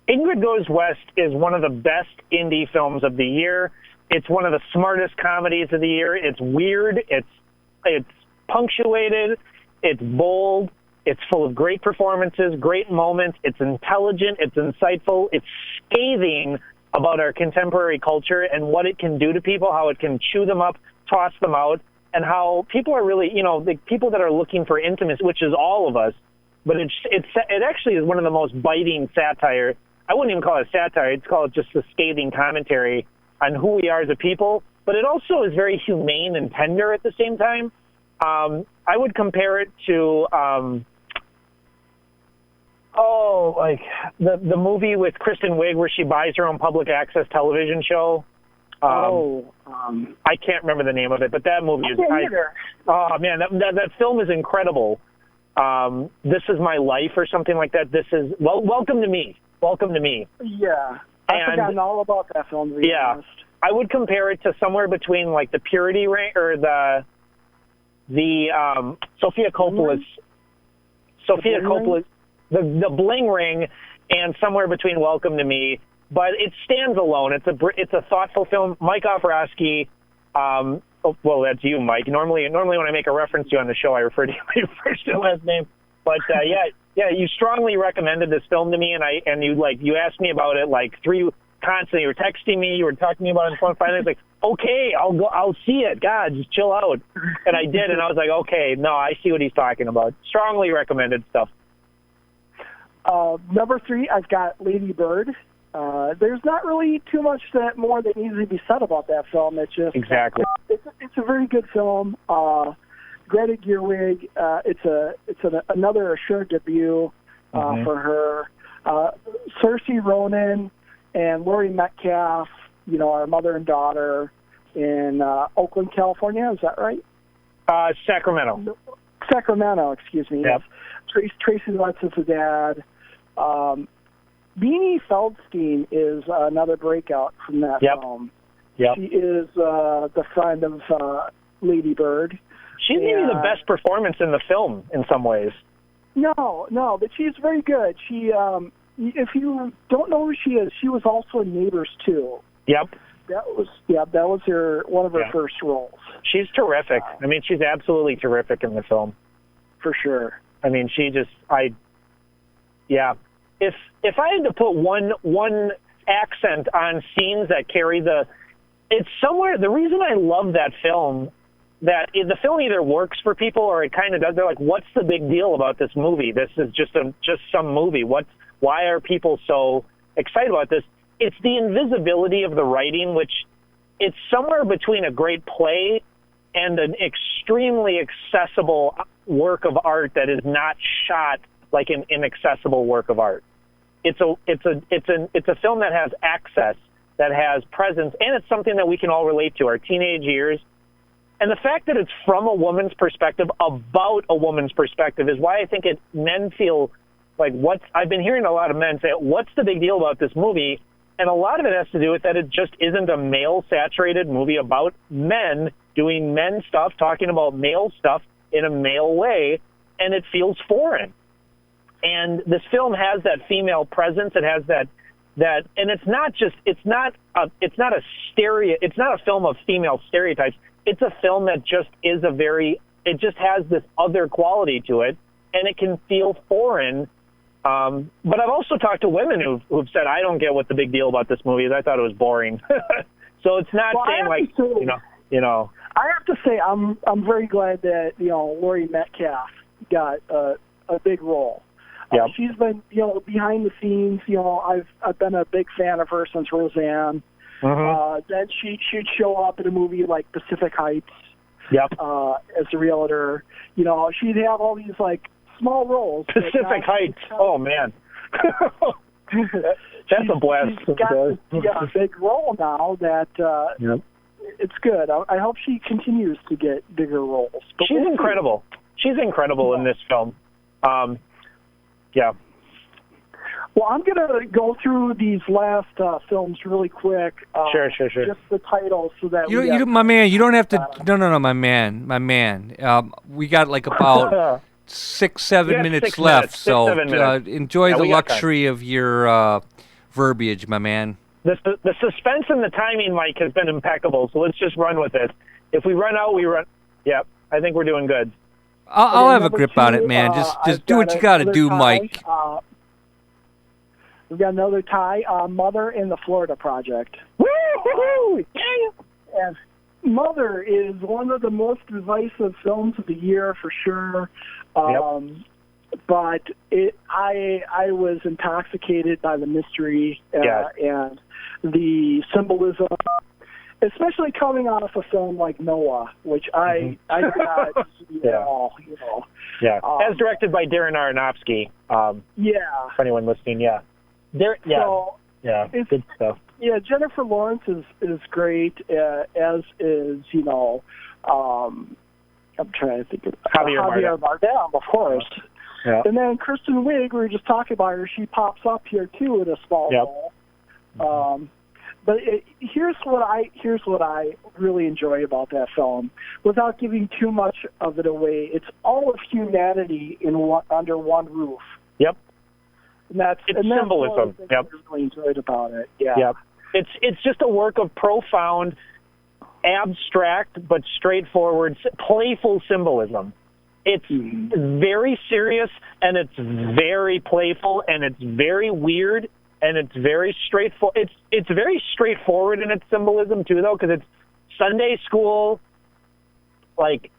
Ingrid Goes West is one of the best indie films of the year. It's one of the smartest comedies of the year. It's weird. It's punctuated. It's bold. It's full of great performances, great moments. It's intelligent. It's insightful. It's scathing about our contemporary culture and what it can do to people, how it can chew them up, toss them out, and how people are really, the people that are looking for intimacy, which is all of us, but it actually is one of the most biting satire. I wouldn't even call it satire. I'd call it just a scathing commentary on who we are as a people, but it also is very humane and tender at the same time. I would compare it to, the movie with Kristen Wiig where she buys her own public access television show. I can't remember the name of it, but that movie is. Oh man, that film is incredible. This Is My Life or something like that. This is Welcome to Me. Welcome to Me. Yeah, I've forgotten all about that film. To be honest. I would compare it to somewhere between like the Purity Ring or the Sofia Coppola's the Bling Ring, and somewhere between Welcome to Me. But it stands alone. It's a thoughtful film. Mike Offerosky. Well, that's you, Mike. Normally when I make a reference to you on the show, I refer to you by your first and last name. But you strongly recommended this film to me, and you asked me about it like constantly. You were texting me, you were talking to me about it on the phone. Finally, I was like, okay, I'll see it. God, just chill out. And I did, and I was like, okay, no, I see what he's talking about. Strongly recommended stuff. Number 3, I've got Lady Bird. There's not really too much more that needs to be said about that film. It's just it's a very good film. Greta Gerwig. It's another assured debut for her. Saoirse Ronan and Laurie Metcalf. Our mother and daughter in Oakland, California. Is that right? Sacramento. Sacramento. Excuse me. Yep. Yes. Tracy Letts is the dad. Beanie Feldstein is another breakout from that film. Yep. She is the friend of Lady Bird. She's maybe the best performance in the film in some ways. No, but she's very good. She, if you don't know who she is, she was also in Neighbors 2. Yep. That was one of her first roles. She's terrific. I mean, she's absolutely terrific in the film. For sure. I mean, If I had to put one accent on scenes that carry it's somewhere. The reason I love that film, that the film either works for people or it kind of does. They're like, what's the big deal about this movie? This is just some movie. Why are people so excited about this? It's the invisibility of the writing, which it's somewhere between a great play and an extremely accessible work of art that is not shot like an inaccessible work of art. It's a film that has access, that has presence, and it's something that we can all relate to, our teenage years. And the fact that it's from a woman's perspective, about a woman's perspective, is why I think men feel like, I've been hearing a lot of men say, what's the big deal about this movie? And a lot of it has to do with that it just isn't a male-saturated movie about men doing men stuff, talking about male stuff in a male way, and it feels foreign. And this film has that female presence. It has that, and it's not a film of female stereotypes. It's a film that just is it just has this other quality to it, and it can feel foreign. But I've also talked to women who've said, I don't get what the big deal about this movie is. I thought it was boring. So it's not saying I have to say, I'm very glad that, Laurie Metcalf got a big role. Yep. She's been, behind the scenes. I've been a big fan of her since Roseanne. Then she'd show up in a movie like Pacific Heights. Yep. As a realtor, she'd have all these like small roles. Pacific Heights. Oh man. That's a blast. She's got a big role now that it's good. I hope she continues to get bigger roles. But she's incredible. She's incredible in this film. Yeah. Well, I'm going to go through these last films really quick. Sure. Just the titles so that my man, you don't have to. No, my man. We got like about 6-7 minutes left, so enjoy the luxury of your verbiage, my man. The suspense and the timing, Mike, has been impeccable, so let's just run with it. If we run out, we run. Yeah, I think we're doing good. I'll have a grip on it, man. Just do what you got to do, Mike. We've got another tie, Mother in the Florida Project. Woo-hoo-hoo! And Mother is one of the most divisive films of the year for sure. But I was intoxicated by the mystery and the symbolism, especially coming off a film like Noah, which I cannot see at all. Yeah, as directed by Darren Aronofsky. For anyone listening, good stuff. Yeah, Jennifer Lawrence is great, as is I'm trying to think of Javier Bardem, of course. Yeah. And then Kristen Wiig, we were just talking about her. She pops up here too in a small role. But here's what I really enjoy about that film, without giving too much of it away. It's all of humanity under one roof. Yep. And that's symbolism. That's I really enjoyed about it. Yeah. Yep. It's just a work of profound, abstract but straightforward, playful symbolism. It's very serious, and it's very playful, and it's very weird, and it's very straightforward. It's very straightforward in its symbolism too, though, because it's Sunday school, like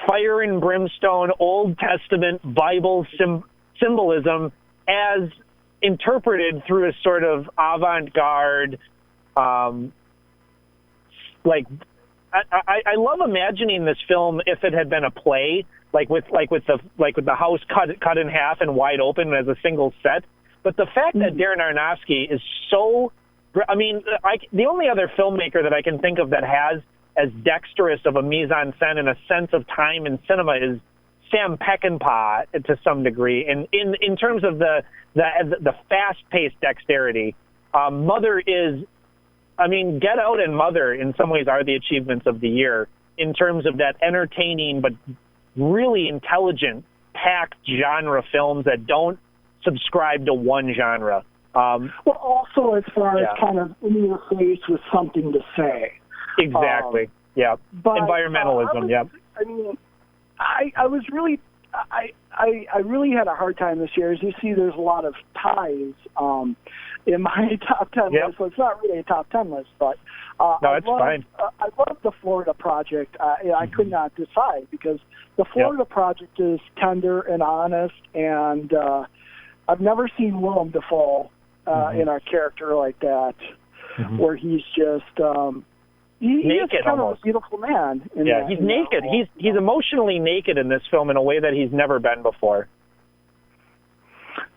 fire and brimstone, Old Testament Bible symbolism as interpreted through a sort of avant-garde, I love imagining this film if it had been a play, with the house cut in half and wide open as a single set. But the fact that Darren Aronofsky is so, the only other filmmaker that I can think of that has as dexterous of a mise-en-scène and a sense of time in cinema is Sam Peckinpah to some degree. And in terms of the fast-paced dexterity, Mother is. Get Out and Mother, in some ways, are the achievements of the year in terms of that entertaining but really intelligent, packed genre films that don't subscribe to one genre. Also as far as kind of in your face with something to say. Exactly. But, environmentalism. I was really. I really had a hard time this year. As you see, there's a lot of ties in my top 10 list. So it's not really a top 10 list, but fine. I love the Florida Project. I could not decide because the Florida Project is tender and honest, and I've never seen Willem Dafoe in a character like that, where he's just naked, kind almost. of a beautiful man. He's naked. He's emotionally naked in this film in a way that he's never been before.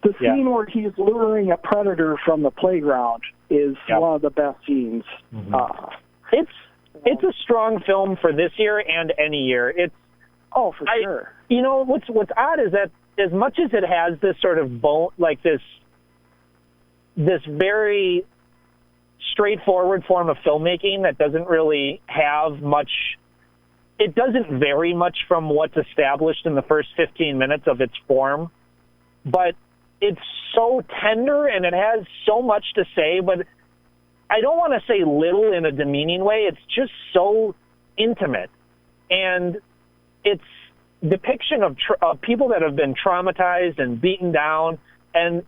The scene where he's luring a predator from the playground is one of the best scenes. It's a strong film for this year and any year. For sure. What's odd is that as much as it has this sort of this very straightforward form of filmmaking that doesn't really have much. It doesn't vary much from what's established in the first 15 minutes of its form, but it's so tender and it has so much to say, but I don't want to say little in a demeaning way. It's just so intimate, and it's depiction of people that have been traumatized and beaten down, and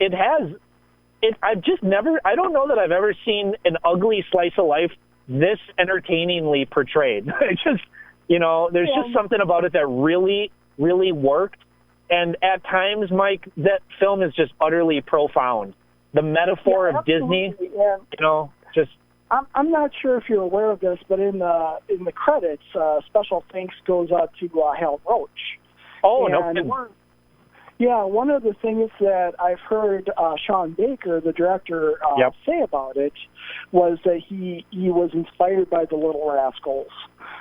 I don't know that I've ever seen an ugly slice of life this entertainingly portrayed. It's just, there's just something about it that really, really worked. And at times, Mike, that film is just utterly profound. The metaphor of Disney, I'm not sure if you're aware of this, but in the credits, special thanks goes out to Hal Roach. Oh, and no. One of the things that I've heard Sean Baker, the director, say about it was that he was inspired by the Little Rascals.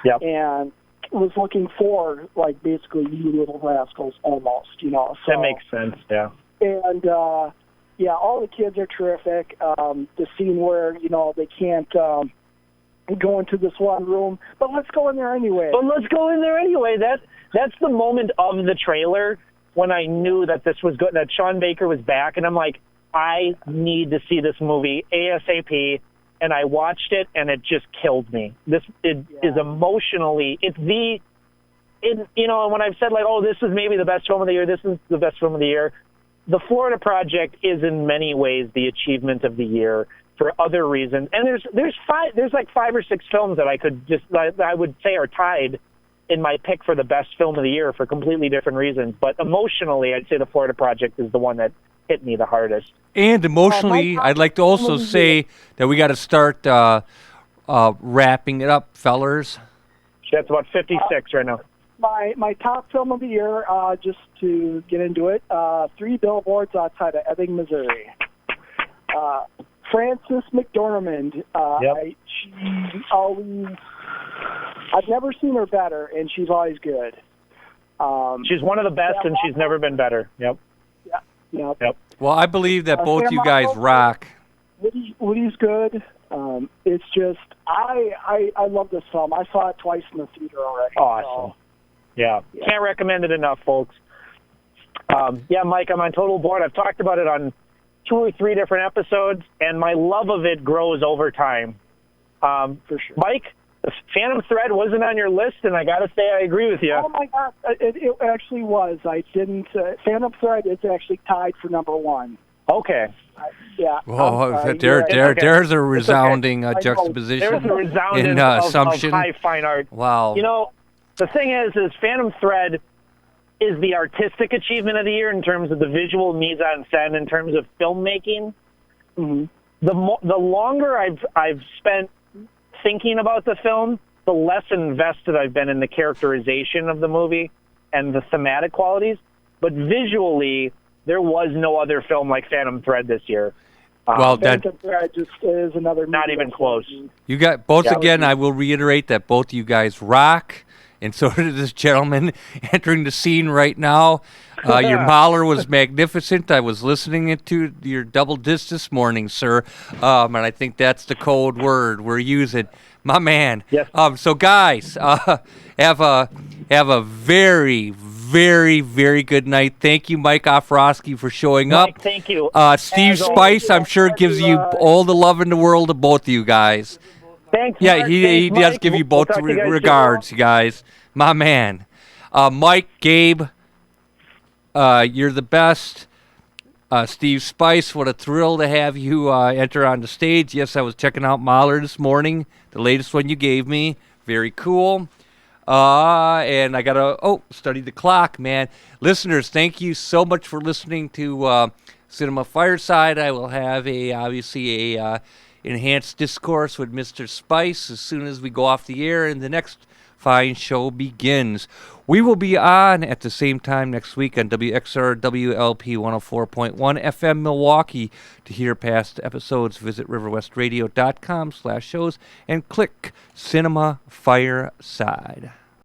Yep. And was looking for, like, basically you Little Rascals almost, So, that makes sense, yeah. And, all the kids are terrific. The scene where, they can't go into this one room, but let's go in there anyway. That's the moment of the trailer when I knew that this was good, that Sean Baker was back, and I'm like, I need to see this movie ASAP. And I watched it, and it just killed me. Is emotionally, when I've said, like, oh, this is maybe the best film of the year, this is the best film of the year, The Florida Project is in many ways the achievement of the year for other reasons. And there's like 5 or 6 films that I would say are tied in my pick for the best film of the year for completely different reasons. But emotionally, I'd say The Florida Project is the one that hit me the hardest. And emotionally, I'd like to also say that we got to start wrapping it up, fellers. That's about 56 right now. My top film of the year, just to get into it, 3 Billboards Outside of Ebbing, Missouri. Frances McDormand. I've never seen her better, and she's always good. She's one of the best, and she's never been better. Yep. Yep. Well, I believe that both you guys rock. Woody's good. It's just I love this film. I saw it twice in the theater already. Awesome. So, yeah. Can't recommend it enough, folks. Mike, I'm on total board. I've talked about it on 2 or 3 different episodes, and my love of it grows over time. For sure. Mike, the Phantom Thread wasn't on your list, and I got to say I agree with you. Oh, my God. It actually was. I didn't. Phantom Thread is actually tied for number 1. Okay. There's a resounding juxtaposition. There's a resounding assumption. Of high fine art. Wow. The thing is Phantom Thread is the artistic achievement of the year in terms of the visual mise-en-scène, in terms of filmmaking. Mm-hmm. The longer I've spent thinking about the film, the less invested I've been in the characterization of the movie and the thematic qualities. But visually, there was no other film like Phantom Thread this year. Phantom Thread just is another. Not even close. You got both again. I will reiterate that both you guys rock, and so did this gentleman entering the scene right now. Your Mahler was magnificent. I was listening to your double disc this morning, sir, and I think that's the code word we're using, my man. Yes. So guys, have a very, very, very good night. Thank you, Mike Offerosky, for showing Mike, up. Thank you. Steve Spice, I'm sure, gives you all the love in the world to both of you guys. Thanks. Yeah, Mark. he Thanks, does Mike. give you both We'll talk to you guys regards, you guys. My man. Mike, Gabe, you're the best. Steve Spice, what a thrill to have you enter on the stage. Yes, I was checking out Mahler this morning, the latest one you gave me. Very cool. And I got to study the clock, man. Listeners, thank you so much for listening to Cinema Fireside. I will have obviously a enhanced discourse with Mr. Spice as soon as we go off the air and the next fine show begins. We will be on at the same time next week on WXR WLP 104.1 FM Milwaukee. To hear past episodes, visit riverwestradio.com/shows and click Cinema Fireside.